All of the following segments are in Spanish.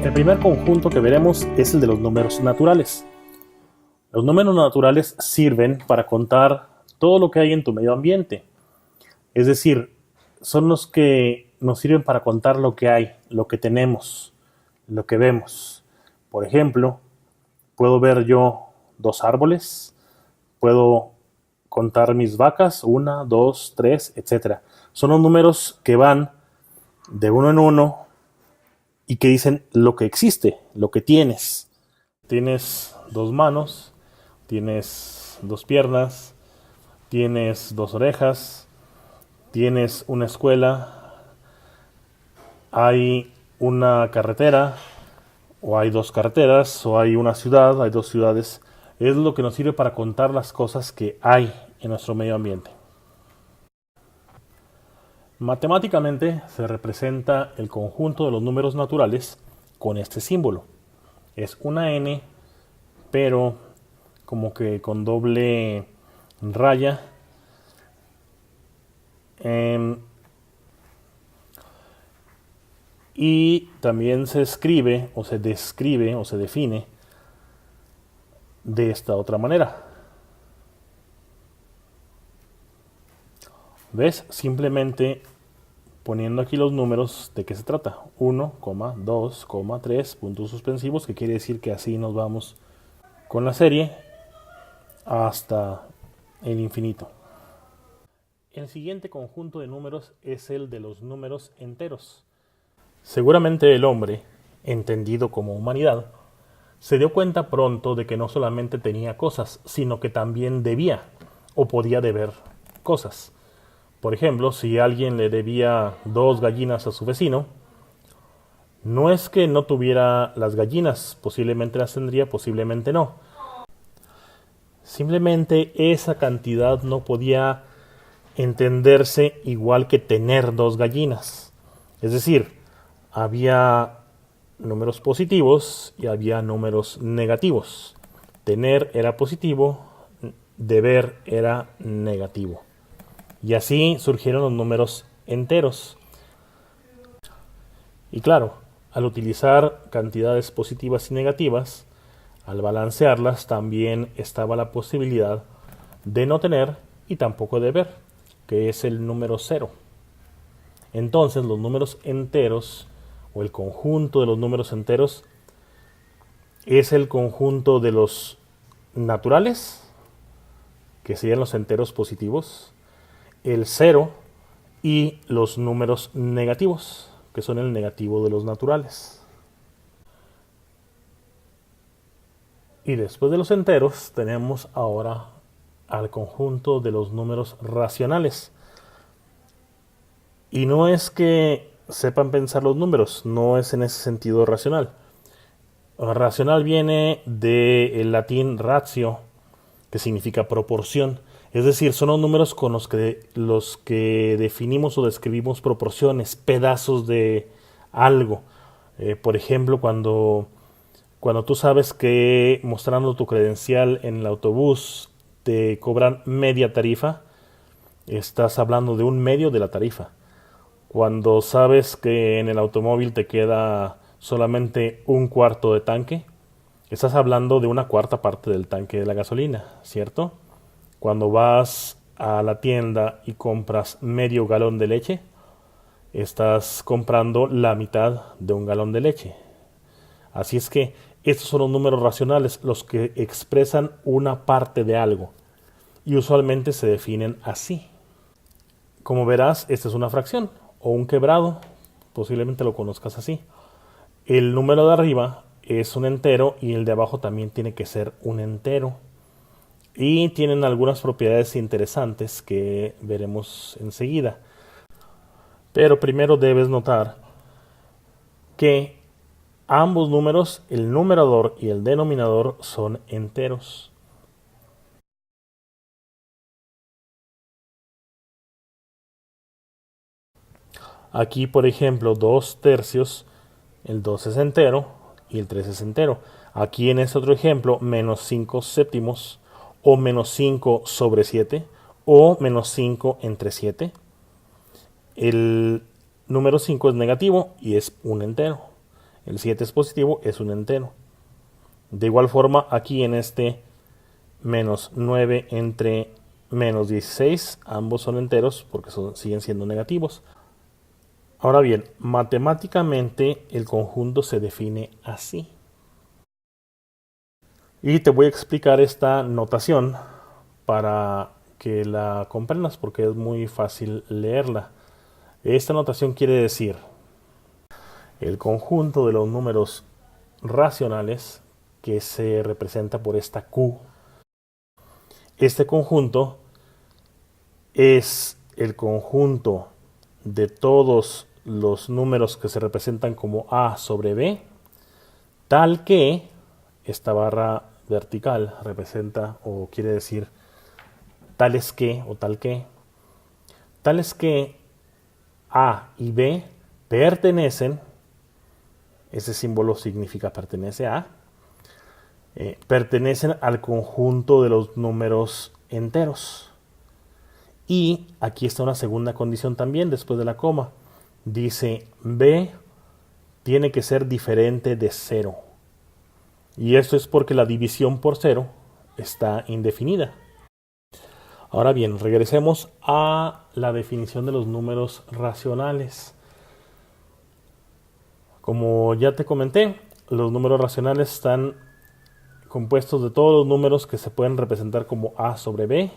El primer conjunto que veremos es el de los números naturales. Los números naturales sirven para contar todo lo que hay en tu medio ambiente. Es decir, son los que nos sirven para contar lo que hay, lo que tenemos, lo que vemos. Por ejemplo, puedo ver yo 2 árboles, puedo contar mis vacas, 1, 2, 3, etc. Son los números que van de uno en uno y que dicen lo que existe, lo que tienes. Tienes 2 manos, tienes 2 piernas, tienes 2 orejas, tienes una escuela, hay una carretera, o hay 2 carreteras, o hay una ciudad, hay 2 ciudades. Es lo que nos sirve para contar las cosas que hay en nuestro medio ambiente. Matemáticamente se representa el conjunto de los números naturales con este símbolo. Es una n, pero como que con doble raya. Y también se escribe o se describe o se define de esta otra manera. ¿Ves? Simplemente poniendo aquí los números, ¿de qué se trata? 1, 2, 3, puntos suspensivos, que quiere decir que así nos vamos con la serie hasta el infinito. El siguiente conjunto de números es el de los números enteros. Seguramente el hombre, entendido como humanidad, se dio cuenta pronto de que no solamente tenía cosas, sino que también debía o podía deber cosas. Por ejemplo, si alguien le debía 2 gallinas a su vecino, no es que no tuviera las gallinas, posiblemente las tendría, posiblemente no. Simplemente esa cantidad no podía entenderse igual que tener 2 gallinas. Es decir, había números positivos y había números negativos. Tener era positivo, deber era negativo. Y así surgieron los números enteros. Y claro, al utilizar cantidades positivas y negativas, al balancearlas también estaba la posibilidad de no tener y tampoco deber, que es el número 0. Entonces los números enteros o el conjunto de los números enteros es el conjunto de los naturales, que serían los enteros positivos, el 0 y los números negativos, que son el negativo de los naturales. Y después de los enteros tenemos ahora al conjunto de los números racionales. Y no es que sepan pensar los números, no es en ese sentido racional. Racional viene del latín ratio, que significa proporción. Es decir, son los números con los que definimos o describimos proporciones, pedazos de algo. Por ejemplo, cuando tú sabes que mostrando tu credencial en el autobús te cobran media tarifa, estás hablando de un medio de la tarifa. Cuando sabes que en el automóvil te queda solamente un cuarto de tanque, estás hablando de una cuarta parte del tanque de la gasolina, ¿cierto? Cuando vas a la tienda y compras medio galón de leche, estás comprando la mitad de un galón de leche. Así es que estos son los números racionales, los que expresan una parte de algo, y usualmente se definen así. Como verás, esta es una fracción o un quebrado, posiblemente lo conozcas así. El número de arriba es un entero y el de abajo también tiene que ser un entero. Y tienen algunas propiedades interesantes que veremos enseguida. Pero primero debes notar que ambos números, el numerador y el denominador, son enteros. Aquí, por ejemplo, 2 tercios, el 2 es entero y el 3 es entero. Aquí en este otro ejemplo, menos 5 séptimos, o menos 5 sobre 7, o menos 5 entre 7. El número 5 es negativo y es un entero. El 7 es positivo, es un entero. De igual forma, aquí en este menos 9 entre menos 16, ambos son enteros porque siguen siendo negativos. Ahora bien, matemáticamente el conjunto se define así. Y te voy a explicar esta notación para que la comprendas porque es muy fácil leerla. Esta notación quiere decir el conjunto de los números racionales que se representa por esta Q. Este conjunto es el conjunto de todos los números que se representan como A sobre B, tal que esta barra vertical representa o quiere decir tales que o tales que A y B pertenecen, ese símbolo significa pertenece a, pertenecen al conjunto de los números enteros. Y aquí está una segunda condición también después de la coma. Dice B tiene que ser diferente de 0. Y esto es porque la división por 0 está indefinida. Ahora bien, regresemos a la definición de los números racionales. Como ya te comenté, los números racionales están compuestos de todos los números que se pueden representar como A sobre B,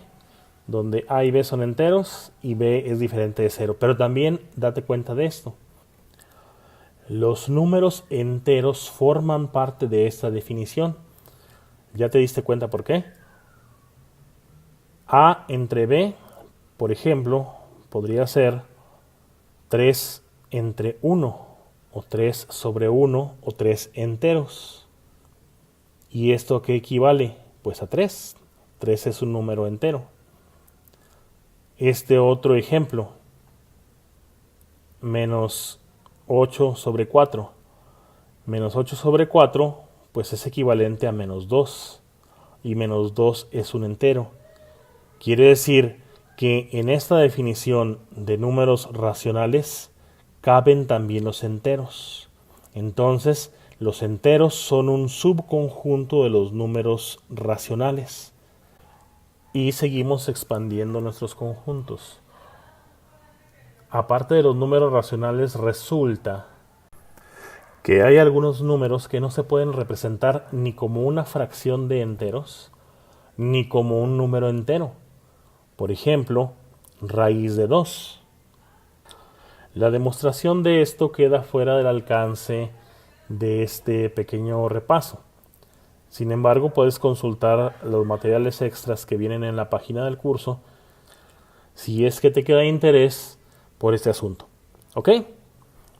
donde A y B son enteros y B es diferente de 0. Pero también date cuenta de esto. Los números enteros forman parte de esta definición. ¿Ya te diste cuenta por qué? A entre B, por ejemplo, podría ser 3 entre 1, o 3 sobre 1, o 3 enteros. ¿Y esto a qué equivale? Pues a 3. 3 es un número entero. Este otro ejemplo, menos 8 sobre 4. Menos 8 sobre 4, pues es equivalente a menos 2. Y menos 2 es un entero. Quiere decir que en esta definición de números racionales caben también los enteros. Entonces, los enteros son un subconjunto de los números racionales. Y seguimos expandiendo nuestros conjuntos. Aparte de los números racionales, resulta que hay algunos números que no se pueden representar ni como una fracción de enteros, ni como un número entero. Por ejemplo, raíz de 2. La demostración de esto queda fuera del alcance de este pequeño repaso. Sin embargo, puedes consultar los materiales extras que vienen en la página del curso si es que te queda interés por este asunto. ¿Ok?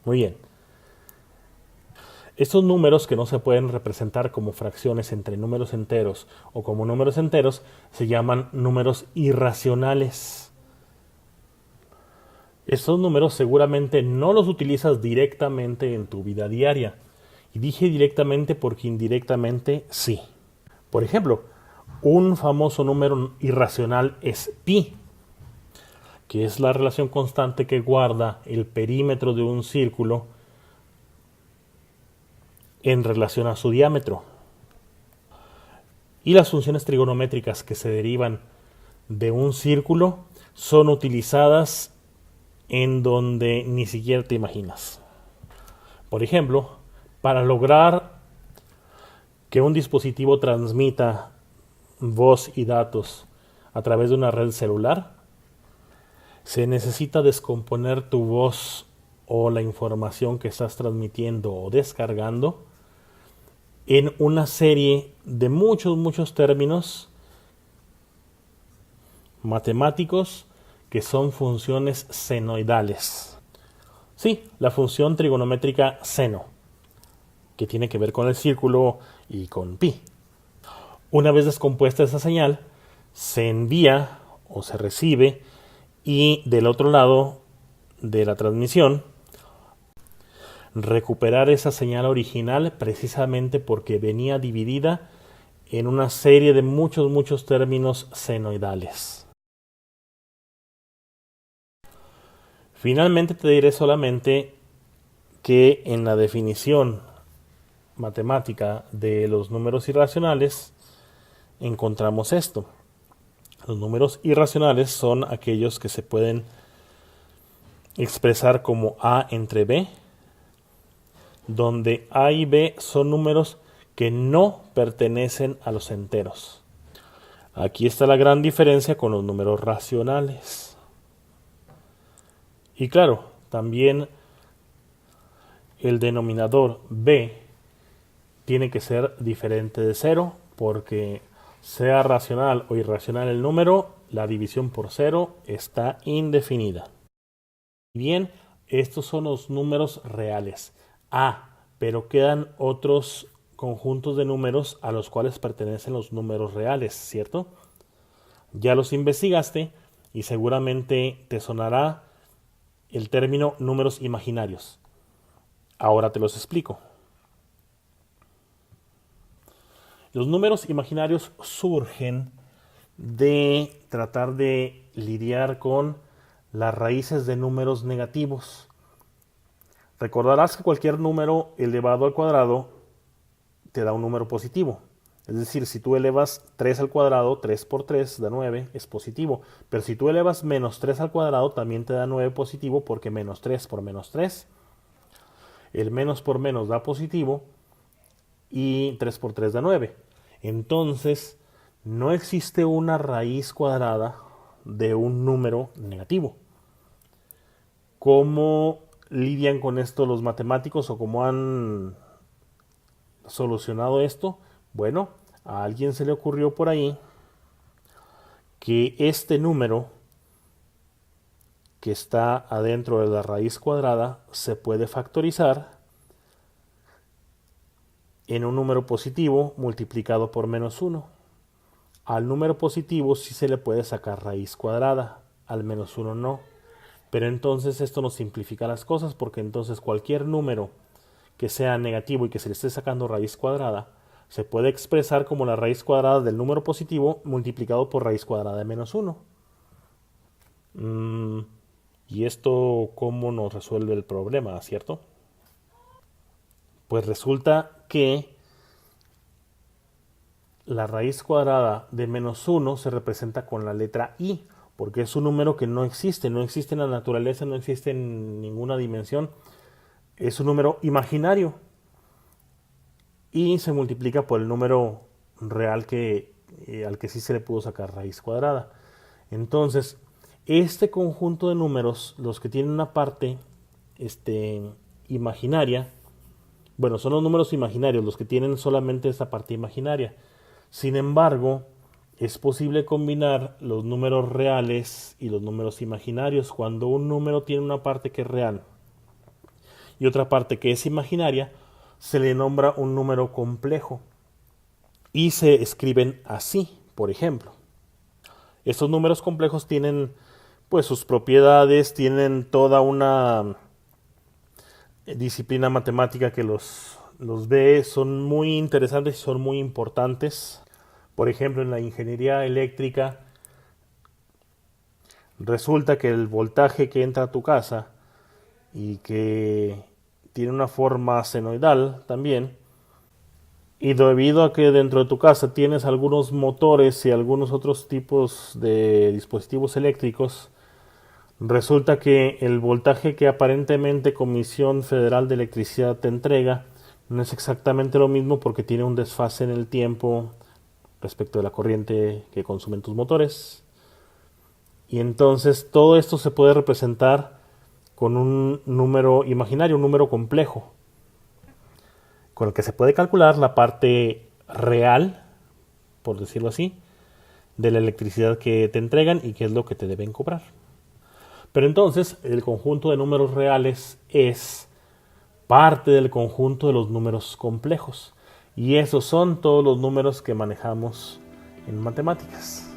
Muy bien. Estos números que no se pueden representar como fracciones entre números enteros o como números enteros se llaman números irracionales. Estos números seguramente no los utilizas directamente en tu vida diaria. Y dije directamente porque indirectamente sí. Por ejemplo, un famoso número irracional es pi, que es la relación constante que guarda el perímetro de un círculo en relación a su diámetro. Y las funciones trigonométricas que se derivan de un círculo son utilizadas en donde ni siquiera te imaginas. Por ejemplo, para lograr que un dispositivo transmita voz y datos a través de una red celular, se necesita descomponer tu voz o la información que estás transmitiendo o descargando en una serie de muchos términos matemáticos que son funciones senoidales. Sí, la función trigonométrica seno, que tiene que ver con el círculo y con pi. Una vez descompuesta esa señal, se envía o se recibe y del otro lado de la transmisión recuperar esa señal original precisamente porque venía dividida en una serie de muchos términos senoidales. Finalmente te diré solamente que en la definición matemática de los números irracionales, encontramos esto. Los números irracionales son aquellos que se pueden expresar como A entre B, donde A y B son números que no pertenecen a los enteros. Aquí está la gran diferencia con los números racionales. Y claro, también el denominador B tiene que ser diferente de 0, porque sea racional o irracional el número, la división por 0 está indefinida. Bien, estos son los números reales. Pero quedan otros conjuntos de números a los cuales pertenecen los números reales, ¿cierto? Ya los investigaste y seguramente te sonará el término números imaginarios. Ahora te los explico. Los números imaginarios surgen de tratar de lidiar con las raíces de números negativos. Recordarás que cualquier número elevado al cuadrado te da un número positivo. Es decir, si tú elevas 3 al cuadrado, 3 por 3 da 9, es positivo. Pero si tú elevas menos 3 al cuadrado, también te da 9 positivo, porque menos 3 por menos 3. El menos por menos da positivo y 3 por 3 da 9. Entonces, no existe una raíz cuadrada de un número negativo. ¿Cómo lidian con esto los matemáticos o cómo han solucionado esto? Bueno, a alguien se le ocurrió por ahí que este número que está adentro de la raíz cuadrada se puede factorizar en un número positivo multiplicado por menos 1. Al número positivo sí se le puede sacar raíz cuadrada, al menos 1 no. Pero entonces esto nos simplifica las cosas, porque entonces cualquier número que sea negativo y que se le esté sacando raíz cuadrada se puede expresar como la raíz cuadrada del número positivo multiplicado por raíz cuadrada de menos 1. ¿Y esto cómo nos resuelve el problema, cierto? Pues resulta que la raíz cuadrada de menos 1 se representa con la letra i, porque es un número que no existe en la naturaleza, no existe en ninguna dimensión. Es un número imaginario y se multiplica por el número real al que sí se le pudo sacar raíz cuadrada. Entonces, este conjunto de números, los que tienen una parte imaginaria, bueno, son los números imaginarios, los que tienen solamente esta parte imaginaria. Sin embargo, es posible combinar los números reales y los números imaginarios. Cuando un número tiene una parte que es real y otra parte que es imaginaria, se le nombra un número complejo y se escriben así, por ejemplo. Estos números complejos tienen pues sus propiedades, tienen toda una disciplina matemática que los ve, son muy interesantes y son muy importantes. Por ejemplo, en la ingeniería eléctrica resulta que el voltaje que entra a tu casa y que tiene una forma senoidal también, y debido a que dentro de tu casa tienes algunos motores y algunos otros tipos de dispositivos eléctricos, resulta que el voltaje que aparentemente Comisión Federal de Electricidad te entrega no es exactamente lo mismo, porque tiene un desfase en el tiempo respecto de la corriente que consumen tus motores. Y entonces todo esto se puede representar con un número imaginario, un número complejo, con el que se puede calcular la parte real, por decirlo así, de la electricidad que te entregan y qué es lo que te deben cobrar. Pero entonces el conjunto de números reales es parte del conjunto de los números complejos. Y esos son todos los números que manejamos en matemáticas.